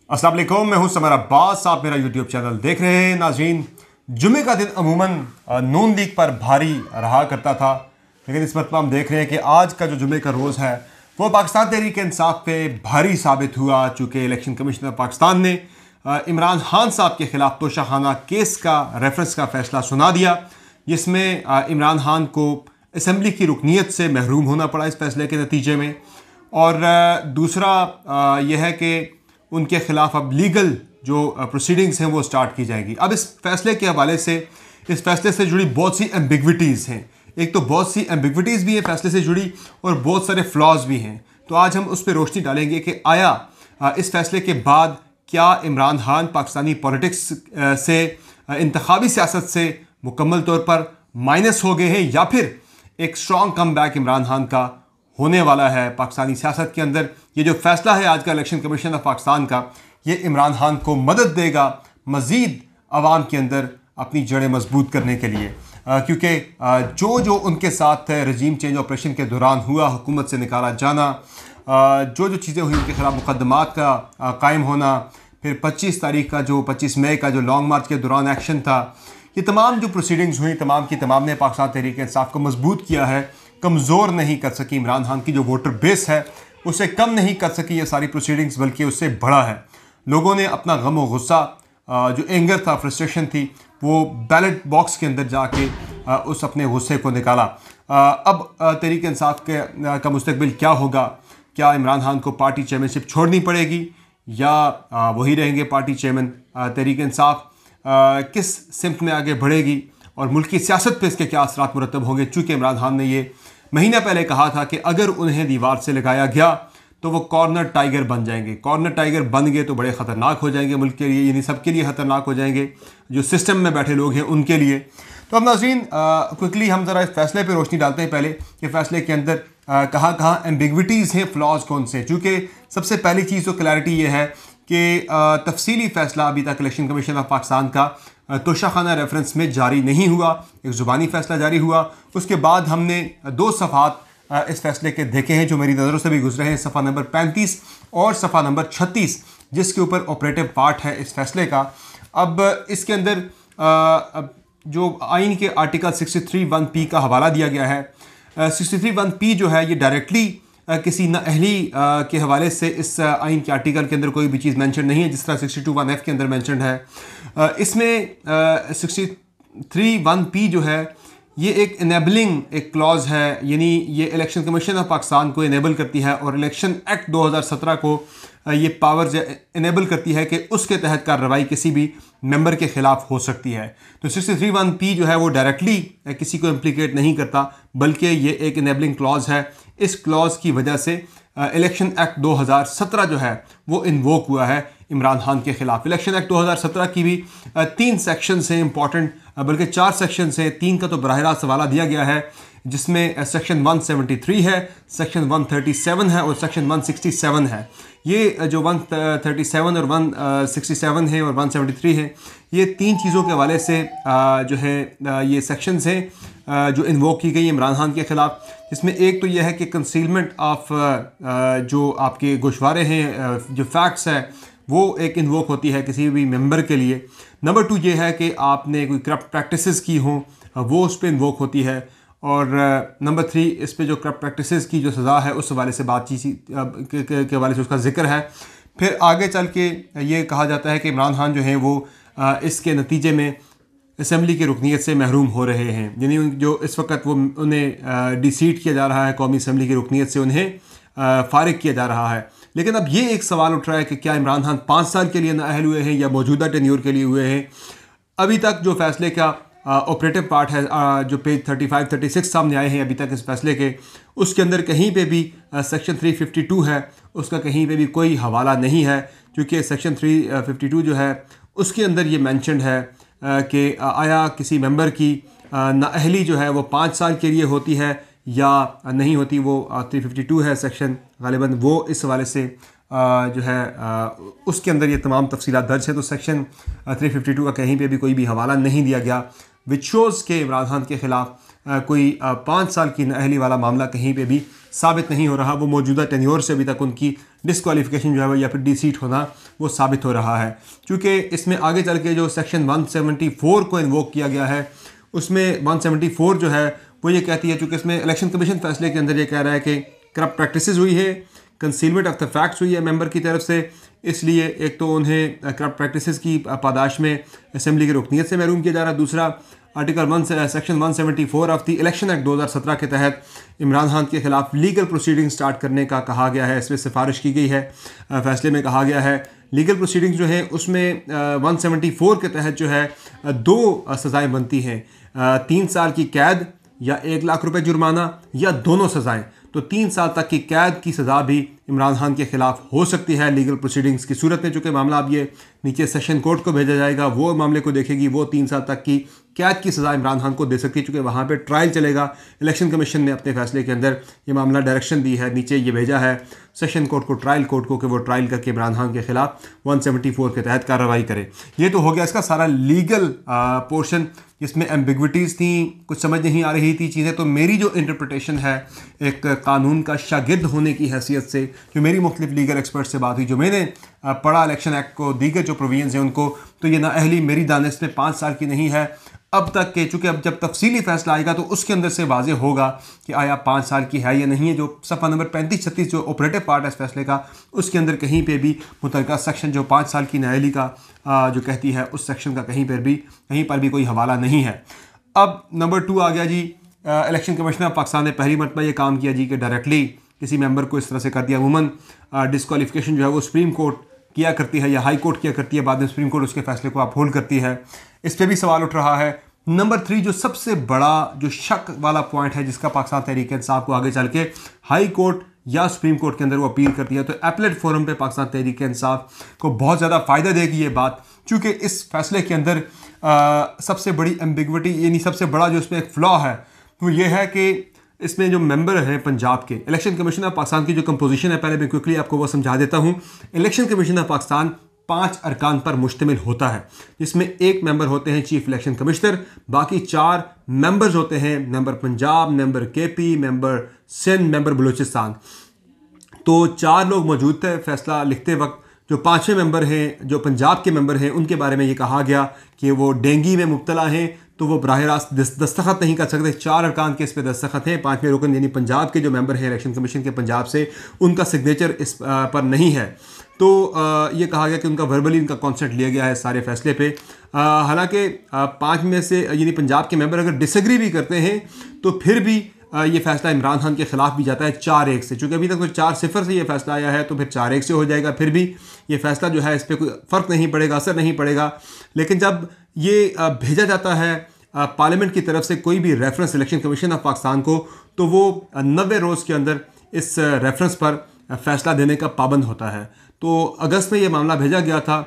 अस्सलाम वालेकुम, मैं हूं समर अब्बास। आप मेरा यूट्यूब चैनल देख रहे हैं। नाज़रीन, जुमे का दिन अमूमन नून लीग पर भारी रहा करता था, लेकिन इस मरतबा हम देख रहे हैं कि आज का जो जुमे का रोज़ है वो पाकिस्तान तहरीक इंसाफ पे भारी साबित हुआ, चूँकि इलेक्शन कमीशन ऑफ पाकिस्तान ने इमरान खान साहब के ख़िलाफ़ तोशाखाना केस का रेफरेंस का फ़ैसला सुना दिया, जिसमें इमरान खान को असम्बली की रुकनीत से महरूम होना पड़ा इस फैसले के नतीजे में। और दूसरा यह है कि उनके ख़िलाफ़ अब लीगल जो प्रोसीडिंग्स हैं वो स्टार्ट की जाएंगी। अब इस फैसले के हवाले से, इस फैसले से जुड़ी बहुत सी एम्बिग्विटीज़ हैं। एक तो बहुत सी एम्बिग्विटीज़ भी हैं फैसले से जुड़ी, और बहुत सारे फ्लॉज भी हैं। तो आज हम उस पर रोशनी डालेंगे कि आया इस फैसले के बाद क्या इमरान खान पाकिस्तानी पॉलिटिक्स से, इंतखाबी सियासत से मुकम्मल तौर पर माइनस हो गए हैं, या फिर एक strong come back Imran Khan का होने वाला है पाकिस्तानी सियासत के अंदर। ये जो फैसला है आज का इलेक्शन कमीशन ऑफ पाकिस्तान का, ये इमरान खान को मदद देगा मज़ीद आवाम के अंदर अपनी जड़ें मजबूत करने के लिए, क्योंकि जो उनके साथ रजीम चेंज ऑपरेशन के दौरान हुआ, हुकूमत से निकाला जाना, जो चीज़ें हुई, उनके ख़िलाफ़ मुकदमात का कायम होना, फिर 25 मई का जो लॉन्ग मार्च के दौरान एक्शन था, ये तमाम जो प्रोसीडिंग्स हुई, तमाम की तमाम ने पाकिस्तान तहरीक इंसाफ को मजबूत किया है। कमज़ोर नहीं कर सकी इमरान खान की जो वोटर बेस है, उसे कम नहीं कर सकी ये सारी प्रोसीडिंग्स, बल्कि उससे बड़ा है। लोगों ने अपना गम और गुस्सा, जो एंगर था, फ्रस्ट्रेशन थी, वो बैलेट बॉक्स के अंदर जाके उस अपने गुस्से को निकाला। अब तहरीक इंसाफ का मुस्तकबिल क्या होगा? क्या इमरान खान को पार्टी चेयरमैनशिप छोड़नी पड़ेगी, या वही रहेंगे पार्टी चेयरमैन? तहरीक इंसाफ किस सिमत में आगे बढ़ेगी, और मुल्क की सियासत पर इसके क्या असरात मुरतब होंगे? चूँकि इमरान खान ने ये महीना पहले कहा था कि अगर उन्हें दीवार से लगाया गया तो वो कॉर्नर टाइगर बन जाएंगे। कॉर्नर टाइगर बन गए तो बड़े ख़तरनाक हो जाएंगे मुल्क के लिए, यानी सबके लिए ख़तरनाक हो जाएंगे, जो सिस्टम में बैठे लोग हैं उनके लिए। तो अब नाज़रीन, क्विकली हम ज़रा इस फैसले पे रोशनी डालते हैं पहले कि फ़ैसले के अंदर कहाँ एम्बिग्विटीज़ हैं, फ्लॉज कौन से। चूँकि सबसे पहली चीज़ तो क्लैरिटी ये है कि तफसीली फ़ैसला अभी तक इलेक्शन कमीशन ऑफ पाकिस्तान का तोशाखाना रेफरेंस में जारी नहीं हुआ। एक ज़ुबानी फ़ैसला जारी हुआ, उसके बाद हमने 2 सफ़ात इस फैसले के देखे हैं जो मेरी नज़रों से भी गुजरे हैं, सफ़ा नंबर 35 और सफ़ा नंबर 36, जिसके ऊपर ऑपरेटिव पार्ट है इस फैसले का। अब इसके अंदर जो आइन के आर्टिकल 63(1)P का हवाला दिया गया है। 63(1)P जो है ये डायरेक्टली किसी नाअहली के हवाले से इस आइन के आर्टिकल के अंदर कोई भी चीज़ मेंशन नहीं है, जिस तरह 62(1)F के अंदर मेंशन है। इसमें 63(1)P जो है ये एक इनेबलिंग एक क्लॉज है, यानी ये इलेक्शन कमीशन ऑफ पाकिस्तान को इनेबल करती है, और इलेक्शन एक्ट 2017 को ये पावर्स इनेबल करती है कि उसके तहत कार्रवाई किसी भी मेंबर के ख़िलाफ़ हो सकती है। तो 63(1)P जो है वो डायरेक्टली किसी को इम्प्लीकेट नहीं करता, बल्कि ये एक इनेबलिंग क्लॉज है। इस क्लॉज की वजह से इलेक्शन एक्ट 2017 जो है वो इन्वोक हुआ है इमरान खान के ख़िलाफ़। इलेक्शन एक्ट 2017 की भी 3 सेक्शन से इंपॉर्टेंट, बल्कि 4 सेक्शन से, 3 का तो बराह रास्त हवाला दिया गया है, जिसमें सेक्शन 173 है, सेक्शन 137 है और सेक्शन 167 है। ये जो 137 और 167 है और 173 है, ये 3 चीज़ों के हवाले से जो है ये सेक्शंस हैं जो इन्वोक की गई इमरान खान के ख़िलाफ़। जिसमें एक तो यह है कि कंसीलमेंट ऑफ जो आपके गोशवारे हैं, जो फैक्ट्स है, वो एक इन्वोक होती है किसी भी मेंबर के लिए। नंबर 2 ये है कि आपने कोई करप्ट प्रैक्टिसेस की हों, वो उस पर इन्वोक होती है। और नंबर 3, इस पे जो करप्ट प्रैक्टिसेस की जो सज़ा है उस हवाले से बातचीत के हवाले से उसका जिक्र है। फिर आगे चल के ये कहा जाता है कि इमरान खान जो हैं वो इसके नतीजे में असम्बली की रुकनीत से महरूम हो रहे हैं, यानी जो इस वक्त वो उन्हें डिसीट किया जा रहा है, कौमी असम्बली की रुकनीत से उन्हें फ़ारिग किया जा रहा है। लेकिन अब ये एक सवाल उठ रहा है कि क्या इमरान खान 5 साल के लिए नाअहल हुए हैं या मौजूदा टेन्योर के लिए हुए हैं? अभी तक जो फैसले का ऑपरेटिव पार्ट है, जो पेज 35-36 सामने आए हैं अभी तक इस फैसले के, उसके अंदर कहीं पे भी सेक्शन 352 है, उसका कहीं पे भी कोई हवाला नहीं है, क्योंकि सेक्शन 352 जो है उसके अंदर ये मेंशन्ड है कि आया किसी मेंबर की नाअहली जो है वो 5 साल के लिए होती है या नहीं होती। वो 352 है सेक्शन, गालिबन वो इस हवाले से जो है उसके अंदर ये तमाम तफसीलात दर्ज है। तो सेक्शन 352 का कहीं पे भी कोई भी हवाला नहीं दिया गया, विच शोज़ के इमरान खान के ख़िलाफ़ कोई 5 साल की नाअहली वाला मामला कहीं पे भी साबित नहीं हो रहा। वो मौजूदा टेन्योर से अभी तक उनकी डिस्क्वालिफिकेशन जो है या फिर डिसीट होना वो साबित हो रहा है। क्योंकि इसमें आगे चल के जो सेक्शन 174 को इन्वोक किया गया है, उसमें 174 जो है वो ये कहती है, चूँकि इसमें इलेक्शन कमीशन फैसले के अंदर ये कह रहा है कि करप्ट प्रैक्टिसेस हुई है, कंसीलमेंट ऑफ द फैक्ट्स हुई है मेंबर की तरफ से, इसलिए एक तो उन्हें करप्ट प्रैक्टिसेस की पादाश में असेंबली की रुकनीत से महरूम किया जा रहा है। दूसरा article section 174 of the election act 2017 के तहत इमरान खान के खिलाफ लीगल प्रोसीडिंग स्टार्ट करने का कहा गया है। इसमें सिफारिश की गई है। फैसले में कहा गया है लीगल प्रोसीडिंग्स जो है उसमें 174 के तहत जो है 2 सज़ाएँ बनती हैं, 3 साल की कैद या 1 लाख रुपए जुर्माना या दोनों सज़ाएँ। तो 3 साल तक की कैद की सज़ा भी इमरान खान के खिलाफ हो सकती है लीगल प्रोसीडिंग्स की सूरत में। चूँकि मामला अब ये नीचे सेशन कोर्ट को भेजा जाएगा, वो मामले को देखेगी, वो 3 साल तक की कैद की सज़ा इमरान खान को दे सकती है। चूँकि वहाँ पे ट्रायल चलेगा, इलेक्शन कमीशन ने अपने फैसले के अंदर ये मामला डायरेक्शन दी है, नीचे ये भेजा है सेशन कोर्ट को, ट्रायल कोर्ट को, कि वो ट्रायल करके इमरान खान के खिलाफ 174 के तहत कार्रवाई करे। ये तो हो गया इसका सारा लीगल पोर्शन, जिसमें एम्बिग्विटीज़ थी, कुछ समझ नहीं आ रही थी चीज़ें। तो मेरी जो इंटरप्रटेशन है एक कानून का शागिर्द होने की हैसियत से, जो मेरी मुख्तलिफ लीगल एक्सपर्ट से बात हुई, जो मैंने पढ़ा इलेक्शन एक्ट को, दीगर जो प्रोविजंस हैं उनको, तो ये नाअहली मेरी दानिश में 5 साल की नहीं है अब तक के। चूँकि अब जब तफसीली फैसला आएगा तो उसके अंदर से वाज़े होगा कि आया 5 साल की है या नहीं है। जो सफ़ा नंबर 35-36 जो ऑपरेटिव पार्ट है इस फैसले का, उसके अंदर कहीं पे भी मुतलका सेक्शन जो 5 साल की नाअहली का जो कहती है, उस सेक्शन का कहीं पर भी कोई हवाला नहीं है। अब नंबर 2 आ गया जी, इलेक्शन कमिश्नर ऑफ पाकिस्तान ने पहली मरतबा ये काम किया जी कि डायरेक्टली किसी मेंबर को इस तरह से कर दिया। अमूमन डिस्क्वालिफिकेशन जो है वो सुप्रीम कोर्ट किया करती है या हाई कोर्ट किया करती है, बाद में सुप्रीम कोर्ट उसके फैसले को अपहोल्ड करती है। इस पर भी सवाल उठ रहा है। नंबर 3 जो सबसे बड़ा जो शक वाला पॉइंट है, जिसका पाकिस्तान तहरीक इंसाफ को आगे चल के हाई कोर्ट या सुप्रीम कोर्ट के अंदर वो अपील करती है, तो एपलेट फोरम पे पाकिस्तान तहरीक इंसाफ को बहुत ज़्यादा फ़ायदा देगी ये बात। चूँकि इस फैसले के अंदर सबसे बड़ी एम्बिग्विटी, यानी सबसे बड़ा जो इसमें एक फ्लॉ है वो ये है कि इसमें जो मेंबर हैं पंजाब के, इलेक्शन कमीशन ऑफ पाकिस्तान की जो कंपोजिशन है, पहले मैं क्विकली आपको वो समझा देता हूँ। इलेक्शन कमीशन ऑफ पाकिस्तान 5 अरकान पर मुश्तमिल होता है, जिसमें 1 मेंबर होते हैं चीफ इलेक्शन कमिश्नर, बाकी 4 मेंबर्स होते हैं, member Punjab, member KP, member Sindh, member Balochistan. तो 4 लोग मौजूद थे फैसला लिखते वक्त। जो 5वें मेंबर हैं, जो पंजाब के मेंबर हैं, उनके बारे में ये कहा गया कि वो डेंगू में मुब्तला हैं, तो वो बराह रास्त दस्तखत नहीं कर सकते। 4 अरकान के इस पे दस्तखत हैं। 5वें रुकन यानी पंजाब के जो मेंबर हैं इलेक्शन कमीशन के पंजाब से, उनका सिग्नेचर इस पर नहीं है। तो ये कहा गया कि उनका वर्बली उनका कॉन्सेंट लिया गया है सारे फैसले पे। हालांकि 5 में से यानी पंजाब के मेंबर अगर डिसएग्री भी करते हैं तो फिर भी ये फैसला इमरान खान के खिलाफ भी जाता है 4-1 से। चूँकि अभी तक तो 4-0 से ये फैसला आया है, तो फिर 4-1 से हो जाएगा। फिर भी ये फैसला जो है इस पर कोई फ़र्क नहीं पड़ेगा, असर नहीं पड़ेगा। लेकिन जब ये भेजा जाता है पार्लियामेंट की तरफ से कोई भी reference election commission of Pakistan को, तो वो 90 रोज़ के अंदर इस रेफरेंस पर फैसला देने का पाबंद होता है। तो अगस्त में ये मामला भेजा गया था,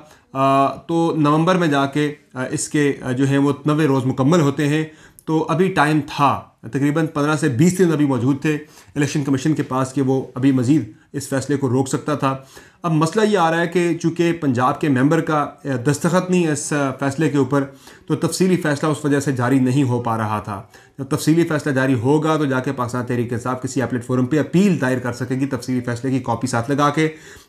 तो नवंबर में जाके इसके जो है वो 90 रोज़ मुकम्मल होते हैं। तो अभी टाइम था, तकरीबन 15 से 20 दिन अभी मौजूद थे इलेक्शन कमीशन के पास कि वो अभी मज़ीद इस फैसले को रोक सकता था। अब मसला ये आ रहा है कि चूँकि पंजाब के मेंबर का दस्तखत नहीं है इस फैसले के ऊपर, तो तफसीली फ़ैसला उस वजह से जारी नहीं हो पा रहा था। जब तफसीली फ़ैसला जारी होगा तो जाके पाकिस्तान तहरीक इंसाफ किसी एपलेट फोरम पे अपील दायर कर सकेगी तफसीली फ़ैसले की कॉपी साथ लगा के।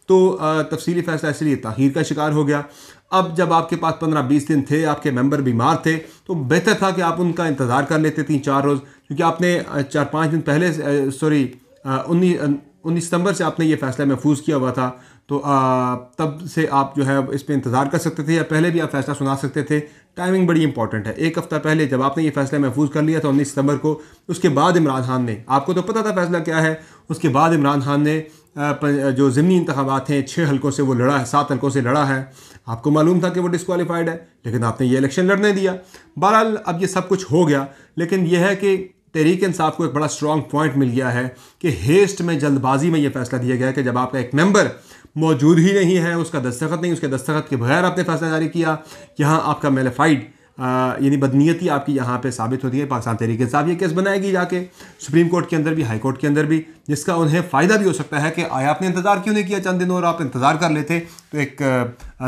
तो तफसीली फ़ैसला इसलिए ताख़ीर का शिकार हो गया। अब जब आपके पास 15-20 दिन थे, आपके मेंबर बीमार थे, तो बेहतर था कि आप उनका इंतज़ार कर लेते 3-4 रोज़, क्योंकि आपने 4-5 दिन पहले 19 सितंबर से आपने ये फ़ैसला महफूज किया हुआ था। तो तब से आप जो है इस पर इंतज़ार कर सकते थे, या पहले भी आप फ़ैसला सुना सकते थे। टाइमिंग बड़ी इंपॉर्टेंट है। 1 हफ़्ता पहले जब आपने ये फ़ैसला महफूज कर लिया था 19 सितंबर को, उसके बाद इमरान खान ने, आपको तो पता था फ़ैसला क्या है, उसके बाद इमरान खान ने जो ज़िमनी इंतखाबात हैं 6 हल्कों से वो लड़ा है, 7 हल्कों से लड़ा है। आपको मालूम था कि वो डिस्क्वालीफाइड है, लेकिन आपने ये इलेक्शन लड़ने दिया। बहरहाल अब ये सब कुछ हो गया, लेकिन यह है कि तहरीक इंसाफ को एक बड़ा स्ट्रॉन्ग पॉइंट मिल गया है कि हेस्ट में, जल्दबाजी में ये फैसला दिया गया है कि जब आपका एक मेंबर मौजूद ही नहीं है, उसका दस्तखत नहीं, उसके दस्तखत के बगैर आपने फैसला जारी किया, यहाँ आपका मेलेफाइड यानी बदनीयती आपकी यहाँ पे साबित होती है। पाकिस्तान तहरीक इंसाफ ये केस बनाएगी जाके सुप्रीम कोर्ट के अंदर भी, हाई कोर्ट के अंदर भी, जिसका उन्हें फ़ायदा भी हो सकता है कि आया आपने इंतज़ार क्यों नहीं किया चंद दिन और आप इंतज़ार कर लेते तो एक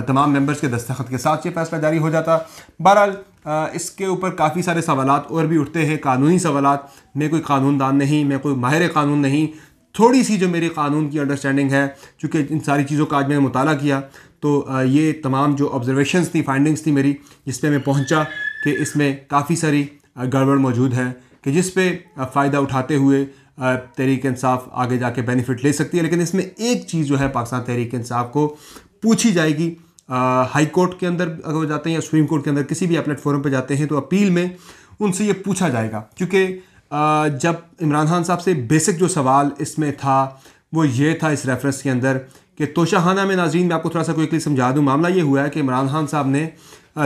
तमाम मेंबर्स के दस्तखत के साथ ये फैसला जारी हो जाता। बहरहाल इसके ऊपर काफ़ी सारे सवालात और भी उठते हैं, कानूनी सवालात। मैं कोई कानूनदान नहीं, मैं कोई माहिर कानून नहीं, थोड़ी सी जो मेरी कानून की अंडरस्टैंडिंग है, चूँकि इन सारी चीज़ों का आज मैंने मुताला किया, तो ये तमाम जो ऑब्जर्वेशंस थी, फाइंडिंग्स थी मेरी, जिस पे मैं पहुंचा कि इसमें काफ़ी सारी गड़बड़ मौजूद है, कि जिस पे फ़ायदा उठाते हुए तहरीक इंसाफ आगे जाके बेनिफिट ले सकती है। लेकिन इसमें एक चीज़ जो है पाकिस्तान तहरीक इंसाफ को पूछी जाएगी, हाई कोर्ट के अंदर अगर वो जाते हैं या सुप्रीम कोर्ट के अंदर किसी भी अपलेट फोरम पे जाते हैं, तो अपील में उनसे ये पूछा जाएगा। क्योंकि जब इमरान खान साहब से बेसिक जो सवाल इसमें था वो ये था इस रेफरेंस के अंदर कि तोशाखाना में, नाज़रीन मैं आपको थोड़ा सा क्विकली समझा दूँ, मामला ये हुआ है कि इमरान खान साहब ने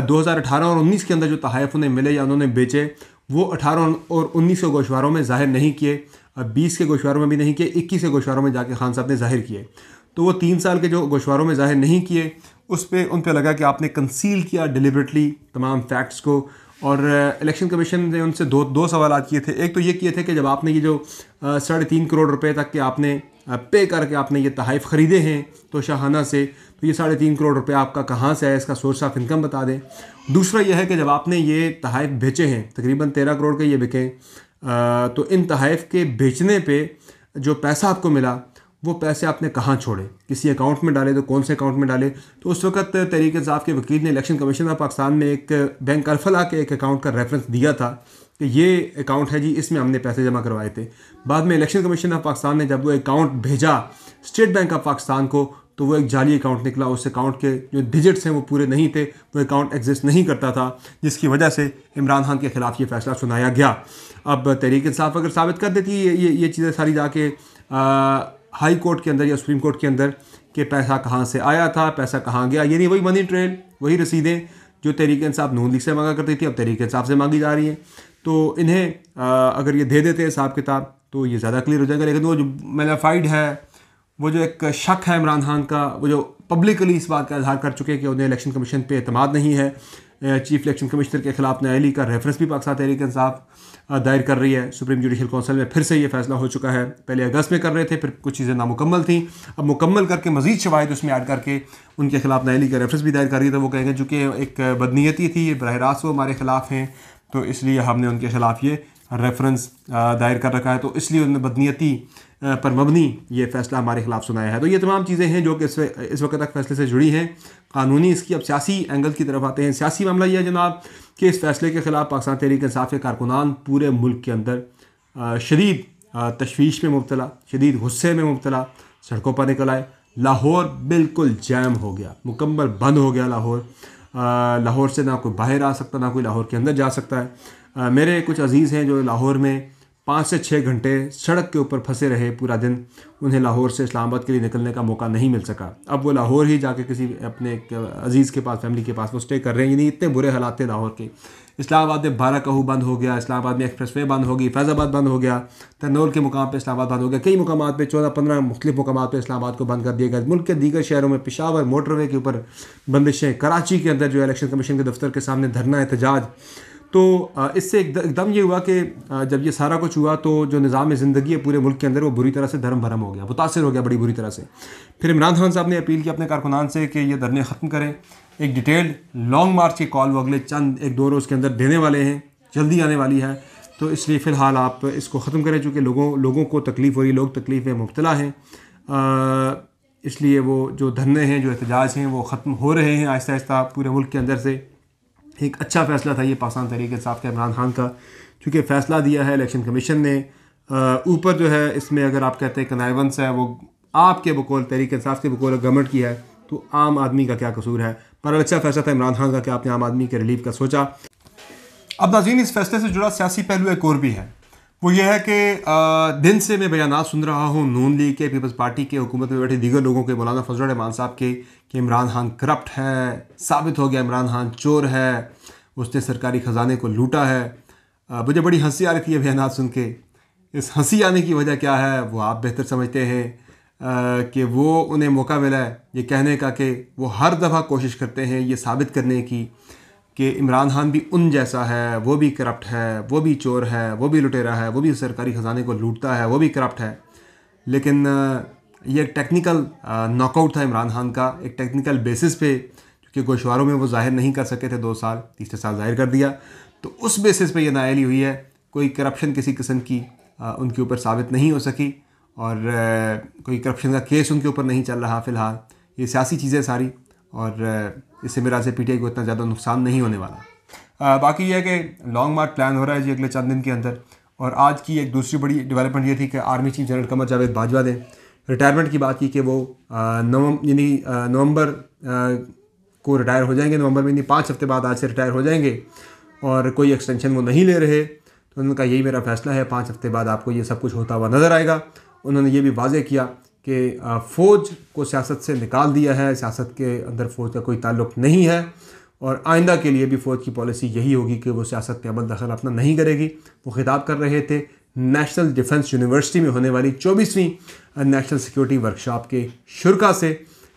2018 और 19 के अंदर जो तहाइफ उन्हें मिले या उन्होंने बेचे, वो 18 और 19 के गोशवारों में ज़ाहिर नहीं किए, 20 के गोशवारों में भी नहीं किए, 21 के गोशवारों में जाके खान साहब ने ज़ाहिर किए। तो वो 3 साल के जो गोशवारों में ज़ाहिर नहीं किए, उन पे लगा कि आपने कंसील किया डिलिबरेटली तमाम फैक्ट्स को। और इलेक्शन कमीशन ने उनसे दो सवाल किए थे। एक तो ये किए थे कि जब आपने ये जो 3.5 करोड़ रुपए तक के आपने पे करके आपने ये तहाइफ ख़रीदे हैं तोशाखाना से, तो ये 3.5 करोड़ रुपए आपका कहाँ से है, इसका सोर्स ऑफ इनकम बता दें। दूसरा यह है कि जब आपने ये तहाइफ बेचे हैं, तकरीबन 13 करोड़ के ये बिके, तो इन तहाइफ के बेचने पे जो पैसा आपको मिला, वो पैसे आपने कहाँ छोड़े, किसी अकाउंट में डाले, तो कौन से अकाउंट में डाले। तो उस वक्त तहरीक इंसाफ के वकील ने इलेक्शन कमीशन ऑफ पाकिस्तान में एक बैंक अरफला के एक अकाउंट का रेफरेंस दिया था कि ये अकाउंट है जी, इसमें हमने पैसे जमा करवाए थे। बाद में इलेक्शन कमीशन ऑफ पाकिस्तान ने जब वो अकाउंट भेजा स्टेट बैंक ऑफ पाकिस्तान को, तो वो एक जाली अकाउंट निकला। उस अकाउंट के जो डिजिट्स हैं वो पूरे नहीं थे, वो अकाउंट एग्जिस्ट नहीं करता था, जिसकी वजह से इमरान खान के ख़िलाफ़ ये फैसला सुनाया गया। अब तहरीक इंसाफ अगर साबित कर देती है ये चीज़ें सारी जाके हाई कोर्ट के अंदर या सुप्रीम कोर्ट के अंदर कि पैसा कहाँ से आया था, पैसा कहाँ गया, यानी वही मनी ट्रेल, वही रसीदें जो तहरीक इंसाफ नून लीग से मांगा करती थी, अब तहरीक इंसाफ से मांगी जा रही हैं। तो इन्हें अगर ये दे देते हैं हिसाब किताब, तो ये ज़्यादा क्लियर हो जाएगा। लेकिन वो जो मैलाफाइड है, वो जो एक शक है इमरान खान का, वो जो पब्लिकली इस बात का इजहार कर चुके हैं कि उन्हें इलेक्शन कमीशन पे एतमाद नहीं है, चीफ इलेक्शन कमिश्नर के खिलाफ न्यायालय का रेफरेंस भी पाकिस्तान तहरीक इंसाफ दायर कर रही है। सुप्रीम जुडिशल काउंसिल में फिर से ये फैसला हो चुका है। पहले अगस्त में कर रहे थे, फिर कुछ चीज़ें नामुकम्मल थी, अब मुकम्मल करके मज़ीद शवाहिद उसमें ऐड करके उनके खिलाफ न्यायालय का रेफरेंस भी दायर कर रही है। तो वो कहेंगे चूँकि एक बदनीयती थी, बरह रास्त वो हमारे खिलाफ हैं, तो इसलिए हमने उनके खिलाफ ये रेफरेंस दायर कर रखा है, तो इसलिए उन्होंने बदनीयती पर मबनी ये फ़ैसला हमारे खिलाफ सुनाया है। तो ये तमाम चीज़ें हैं जो कि इस वक्त तक फैसले से जुड़ी हैं कानूनी। इसकी अब सियासी एंगल की तरफ आते हैं। सियासी मामला यह है जनाब कि इस फैसले के ख़िलाफ़ पाकिस्तान तहरीक इंसाफ के कारकुनान पूरे मुल्क के अंदर शदीद तशवीश में मुब्तला, शदीद गुस्से में मुब्तला, सड़कों पर निकल आए। लाहौर बिल्कुल जैम हो गया, मुकम्मल बंद हो गया लाहौर। लाहौर से ना कोई बाहर आ सकता, ना कोई लाहौर के अंदर जा सकता है। मेरे कुछ अजीज़ हैं जो लाहौर में 5 से 6 घंटे सड़क के ऊपर फंसे रहे पूरा दिन, उन्हें लाहौर से इस्लामाबाद के लिए निकलने का मौका नहीं मिल सका। अब वो लाहौर ही जाके किसी अपने अजीज़ के पास, फैमिली के पास वो स्टे कर रहे हैं। यानी इतने बुरे हालात थे लाहौर के। इस्लामाबाद में 12 कहू बंद हो गया, इस्लामाबाद में एक्सप्रेस वे बंद हो गई, फैज़ाबाद बंद हो गया, तनौल के मुकाम पर इस्लामाबाद बंद हो गया, कई मुकाम पर 14-15 मुख्तलिफ मुकाम पर इस्लामाबाद को बंद कर दिया गया। मुल्क के दीगर शहरों में पेशावर मोटरवे के ऊपर बंदिशें, कराची के अंदर जो इलेक्शन कमीशन के दफ्तर के सामने धरना एहतजाज। तो इससे एकदम ये हुआ कि जब ये सारा कुछ हुआ तो जो निज़ाम ज़िंदगी है पूरे मुल्क के अंदर वो बुरी तरह से धर्म भरम हो गया, मुतासर हो गया बड़ी बुरी तरह से। फिर इमरान खान साहब ने अपील की अपने कारकुनान से कि ये धरने ख़त्म करें। एक डिटेल्ड लॉन्ग मार्च की कॉल वो अगले चंद 1-2 रोज़ के अंदर देने वाले हैं, जल्दी आने वाली है। तो इसलिए फ़िलहाल आप इसको ख़त्म करें, चूँकि लोगों को तकलीफ़ हो रही, लोग तकलीफ़ में मुब्तला हैं, इसलिए वो जो धरने हैं, जो एहतजाज हैं, वो ख़त्म हो रहे हैं आहिस्ता आहिस्ता पूरे मुल्क के अंदर से। एक अच्छा फ़ैसला था ये पाकिस्तान तहरीक इंसाफ के इमरान खान का, क्योंकि फ़ैसला दिया है इलेक्शन कमीशन ने। ऊपर जो है इसमें अगर आप कहते हैं कनाइवेंस है, वो आपके बकौल तहरीक इंसाफ के बकौल गवर्नमेंट की है, तो आम आदमी का क्या कसूर है। पर अच्छा फ़ैसला था इमरान खान का कि आपने आम आदमी के रिलीफ का सोचा। अब नाज़रीन, इस फैसले से जुड़ा सियासी पहलू एक और भी है। वो ये है कि दिन से मैं बयानात सुन रहा हूँ नून लीग के, पीपल्स पार्टी के, हुकूमत में बैठे दीगर लोगों के, मौलाना फजल रहमान साहब के, कि इमरान खान करप्ट है, साबित हो गया इमरान खान चोर है, उसने सरकारी ख़जाने को लूटा है। मुझे बड़ी हंसी आ रही थी ये बयानात सुन के। इस हंसी आने की वजह क्या है वो आप बेहतर समझते हैं कि वो उन्हें मौका मिला है ये कहने का कि वो हर दफ़ा कोशिश करते हैं ये साबित करने की कि इमरान खान भी उन जैसा है, वो भी करप्ट है, वो भी चोर है, वो भी लुटेरा है, वो भी सरकारी ख़जाने को लूटता है, वो भी करप्ट है। लेकिन ये एक टेक्निकल नॉकआउट था इमरान खान का, एक टेक्निकल बेसिस पे, कि गोशवारों में वो जाहिर नहीं कर सके थे 2 साल, तीसरे साल जाहिर कर दिया। तो उस बेसिस पे ये नाअहली हुई है। कोई करप्शन किसी किस्म की उनके ऊपर साबित नहीं हो सकी और कोई करप्शन का केस उनके ऊपर नहीं चल रहा फ़िलहाल। ये सियासी चीज़ें सारी, और इससे मेरा से पीटीआई को इतना ज़्यादा नुकसान नहीं होने वाला। बाकी यह है कि लॉन्ग मार्च प्लान हो रहा है जी अगले चंद दिन के अंदर। और आज की एक दूसरी बड़ी डेवलपमेंट ये थी कि army chief general Qamar Javed Bajwa ने रिटायरमेंट की बात की कि वो नवंबर को रिटायर हो जाएंगे। नवंबर में 5 हफ्ते बाद आज से रिटायर हो जाएंगे और कोई एक्सटेंशन वो नहीं ले रहे। तो उन्होंने कहा यही मेरा फ़ैसला है, 5 हफ्ते बाद आपको ये सब कुछ होता हुआ नज़र आएगा। उन्होंने ये भी वाज़ेह किया कि फ़ौज को सियासत से निकाल दिया है, सियासत के अंदर फ़ौज का कोई ताल्लुक़ नहीं है और आइंदा के लिए भी फ़ौज की पॉलिसी यही होगी कि वो सियासत में अमल दखल अपना नहीं करेगी। वो खिताब कर रहे थे नेशनल डिफेंस यूनिवर्सिटी में होने वाली 24वीं नेशनल सिक्योरिटी वर्कशॉप के शुरा से।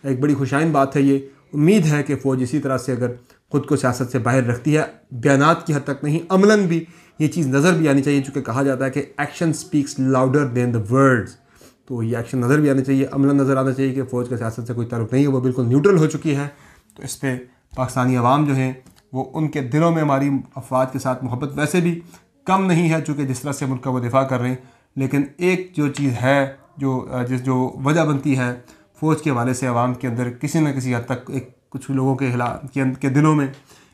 एक बड़ी खुशाइन बात है ये। उम्मीद है कि फ़ौज इसी तरह से अगर ख़ुद को सियासत से बाहर रखती है, बयानात की हद तक नहीं, अमलन भी ये चीज़ नज़र भी आनी चाहिए, चूँकि कहा जाता है कि action speaks louder than the words. तो ये एक्शन नज़र भी आना चाहिए, अमलन नज़र आना चाहिए कि फ़ौज का सियासत से कोई ताल्लुक़ नहीं है, वो बिल्कुल न्यूट्रल हो चुकी है। तो इस पर पाकिस्तानी अवाम जो है वो उनके दिलों में हमारी अफवाज के साथ मोहब्बत वैसे भी कम नहीं है, चूँकि जिस तरह से मुल्क का वो दिफा कर रहे हैं। लेकिन एक जो चीज़ है जो वजह बनती है फ़ौज के हवाले से अवाम के अंदर किसी न किसी हद तक एक कुछ लोगों के दिलों में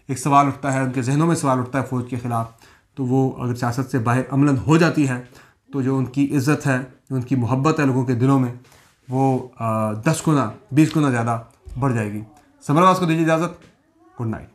एक सवाल उठता है, उनके जहनों में सवाल उठता है फ़ौज के ख़िलाफ़। तो वो अगर सियासत से बाहर अमलन हो जाती है तो जो उनकी इज़्ज़त है, जो उनकी मोहब्बत है लोगों के दिलों में, वो 10 गुना 20 गुना ज़्यादा बढ़ जाएगी। समरवास को दीजिए इजाज़त। Good night.